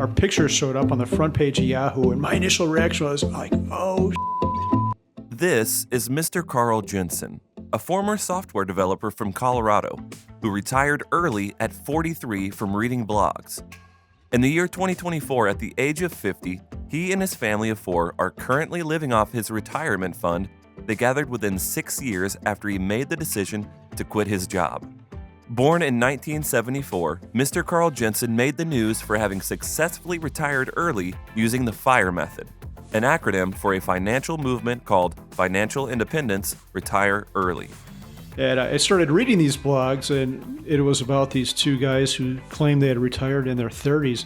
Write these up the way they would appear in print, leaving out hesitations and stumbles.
our picture showed up on the front page of Yahoo, and my initial reaction was like, oh. This is Mr. Carl Jensen, a former software developer from Colorado who retired early at 43 from reading blogs. In the year 2024, at the age of 50, he and his family of 4 are currently living off his retirement fund they gathered within 6 years after he made the decision to quit his job. Born in 1974, Mr. Carl Jensen made the news for having successfully retired early using the FIRE method, an acronym for a financial movement called Financial Independence, Retire Early. And I started reading these blogs, and it was about these 2 guys who claimed they had retired in their 30s.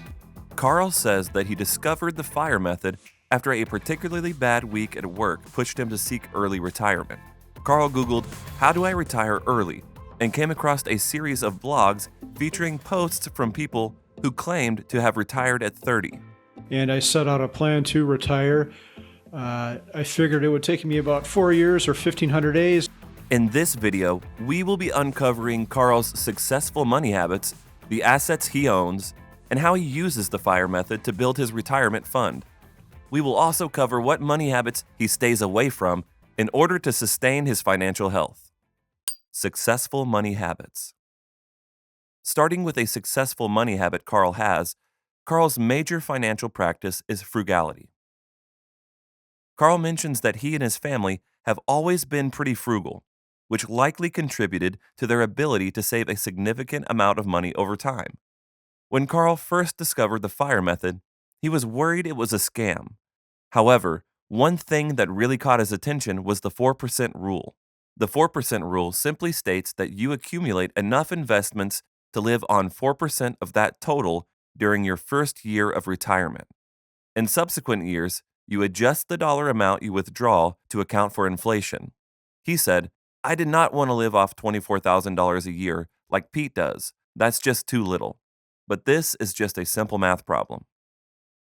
Carl says that he discovered the FIRE method after a particularly bad week at work pushed him to seek early retirement. Carl Googled, "How do I retire early?" and came across a series of blogs featuring posts from people who claimed to have retired at 30. And I set out a plan to retire. I figured it would take me about 4 years or 1,500 days. In this video, we will be uncovering Carl's successful money habits, the assets he owns, and how he uses the FIRE method to build his retirement fund. We will also cover what money habits he stays away from in order to sustain his financial health. Successful money habits. Starting with a successful money habit Carl has, Carl's major financial practice is frugality. Carl mentions that he and his family have always been pretty frugal, which likely contributed to their ability to save a significant amount of money over time. When Carl first discovered the FIRE method, he was worried it was a scam. However, one thing that really caught his attention was the 4% rule. The 4% rule simply states that you accumulate enough investments to live on 4% of that total during your first year of retirement. In subsequent years, you adjust the dollar amount you withdraw to account for inflation. He said, "I did not want to live off $24,000 a year like Pete does. That's just too little." But this is just a simple math problem.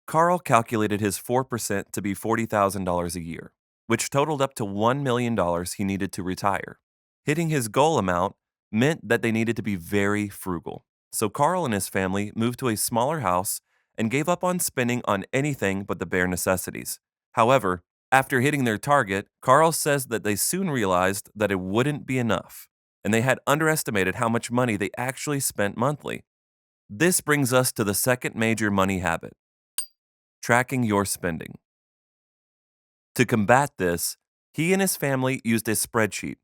Carl calculated his 4% to be $40,000 a year, which totaled up to $1 million he needed to retire. Hitting his goal amount meant that they needed to be very frugal. So Carl and his family moved to a smaller house and gave up on spending on anything but the bare necessities. However, after hitting their target, Carl says that they soon realized that it wouldn't be enough, and they had underestimated how much money they actually spent monthly. This brings us to the second major money habit: tracking your spending. To combat this, he and his family used a spreadsheet,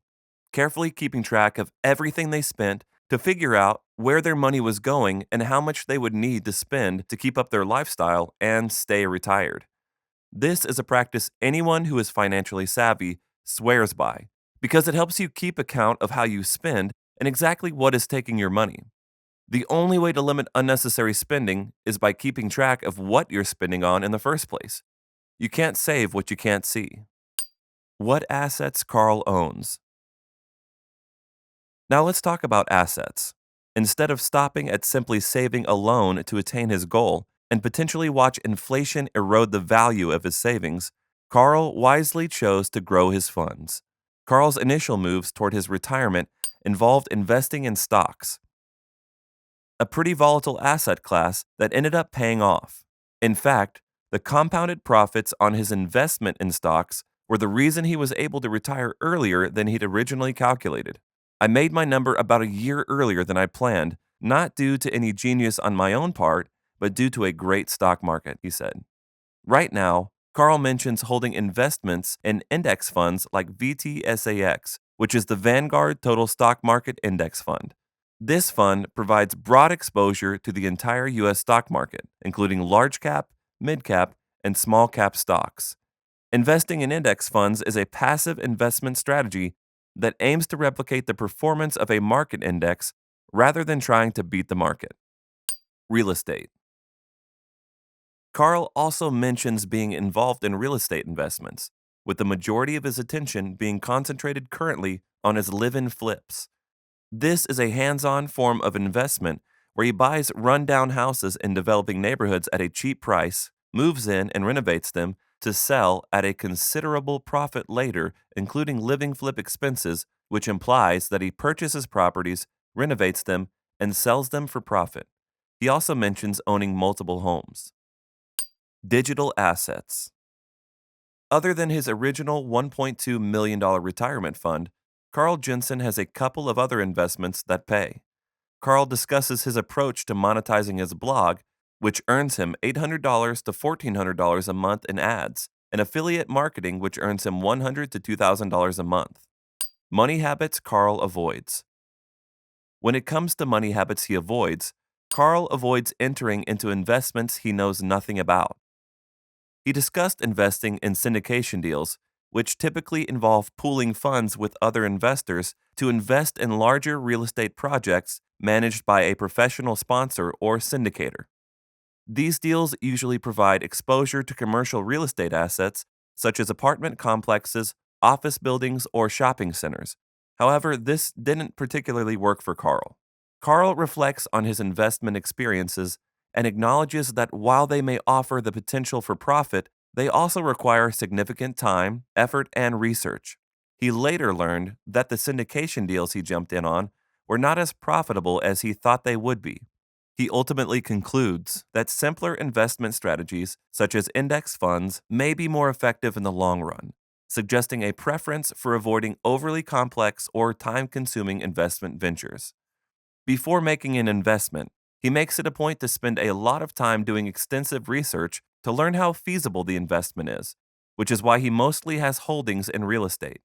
carefully keeping track of everything they spent to figure out where their money was going and how much they would need to spend to keep up their lifestyle and stay retired. This is a practice anyone who is financially savvy swears by, because it helps you keep account of how you spend and exactly what is taking your money. The only way to limit unnecessary spending is by keeping track of what you're spending on in the first place. You can't save what you can't see. What assets Carl owns. Now let's talk about assets. Instead of stopping at simply saving alone to attain his goal and potentially watch inflation erode the value of his savings, Carl wisely chose to grow his funds. Carl's initial moves toward his retirement involved investing in stocks, a pretty volatile asset class that ended up paying off. In fact, the compounded profits on his investment in stocks were the reason he was able to retire earlier than he'd originally calculated. "I made my number about a year earlier than I planned, not due to any genius on my own part, but due to a great stock market," he said. Right now, Carl mentions holding investments in index funds like VTSAX, which is the Vanguard Total Stock Market Index Fund. This fund provides broad exposure to the entire U.S. stock market, including large cap, mid cap, and small cap stocks. Investing in index funds is a passive investment strategy that aims to replicate the performance of a market index rather than trying to beat the market. Real estate. Carl also mentions being involved in real estate investments, with the majority of his attention being concentrated currently on his live-in flips. This is a hands-on form of investment where he buys run-down houses in developing neighborhoods at a cheap price, moves in and renovates them to sell at a considerable profit later, including living flip expenses, which implies that he purchases properties, renovates them, and sells them for profit. He also mentions owning multiple homes. Digital assets. Other than his original $1.2 million retirement fund, Carl Jensen has a couple of other investments that pay. Carl discusses his approach to monetizing his blog, which earns him $800 to $1,400 a month in ads, and affiliate marketing, which earns him $100 to $2,000 a month. Money habits Carl avoids. When it comes to money habits he avoids, Carl avoids entering into investments he knows nothing about. He discussed investing in syndication deals, which typically involve pooling funds with other investors to invest in larger real estate projects managed by a professional sponsor or syndicator. These deals usually provide exposure to commercial real estate assets, such as apartment complexes, office buildings, or shopping centers. However, this didn't particularly work for Carl. Carl reflects on his investment experiences and acknowledges that while they may offer the potential for profit, they also require significant time, effort, and research. He later learned that the syndication deals he jumped in on were not as profitable as he thought they would be. He ultimately concludes that simpler investment strategies, such as index funds, may be more effective in the long run, suggesting a preference for avoiding overly complex or time-consuming investment ventures. Before making an investment, he makes it a point to spend a lot of time doing extensive research to learn how feasible the investment is, which is why he mostly has holdings in real estate.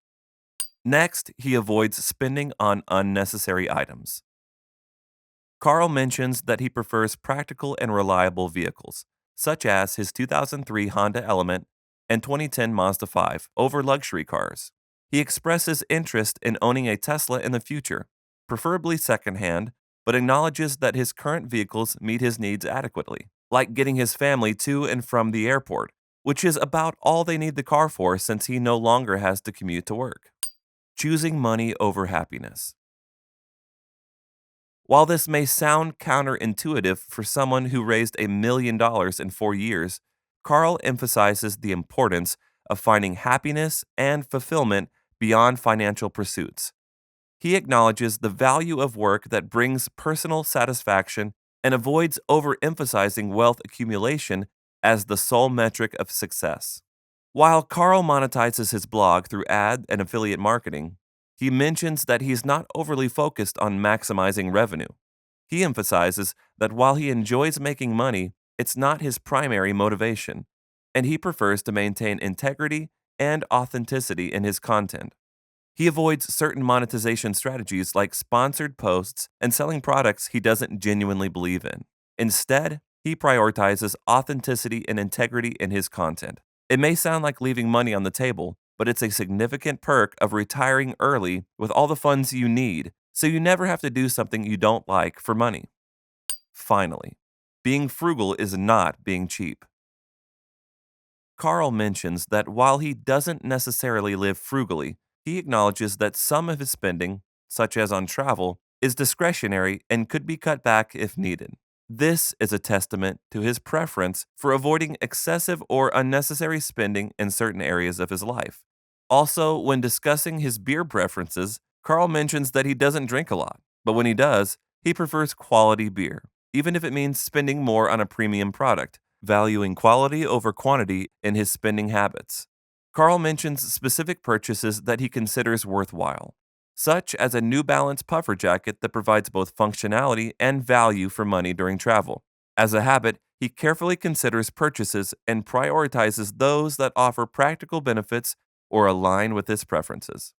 Next, he avoids spending on unnecessary items. Carl mentions that he prefers practical and reliable vehicles, such as his 2003 Honda Element and 2010 Mazda 5, over luxury cars. He expresses interest in owning a Tesla in the future, preferably secondhand, but acknowledges that his current vehicles meet his needs adequately, like getting his family to and from the airport, which is about all they need the car for since he no longer has to commute to work. Choosing money over happiness. While this may sound counterintuitive for someone who raised $1 million in 4 years, Carl emphasizes the importance of finding happiness and fulfillment beyond financial pursuits. He acknowledges the value of work that brings personal satisfaction and avoids overemphasizing wealth accumulation as the sole metric of success. While Carl monetizes his blog through ad and affiliate marketing, he mentions that he's not overly focused on maximizing revenue. He emphasizes that while he enjoys making money, it's not his primary motivation, and he prefers to maintain integrity and authenticity in his content. He avoids certain monetization strategies like sponsored posts and selling products he doesn't genuinely believe in. Instead, he prioritizes authenticity and integrity in his content. It may sound like leaving money on the table, but it's a significant perk of retiring early with all the funds you need, so you never have to do something you don't like for money. Finally, being frugal is not being cheap. Carl mentions that while he doesn't necessarily live frugally, he acknowledges that some of his spending, such as on travel, is discretionary and could be cut back if needed. This is a testament to his preference for avoiding excessive or unnecessary spending in certain areas of his life. Also, when discussing his beer preferences, Carl mentions that he doesn't drink a lot, but when he does, he prefers quality beer, even if it means spending more on a premium product, valuing quality over quantity in his spending habits. Carl mentions specific purchases that he considers worthwhile, such as a New Balance puffer jacket that provides both functionality and value for money during travel. As a habit, he carefully considers purchases and prioritizes those that offer practical benefits or align with his preferences.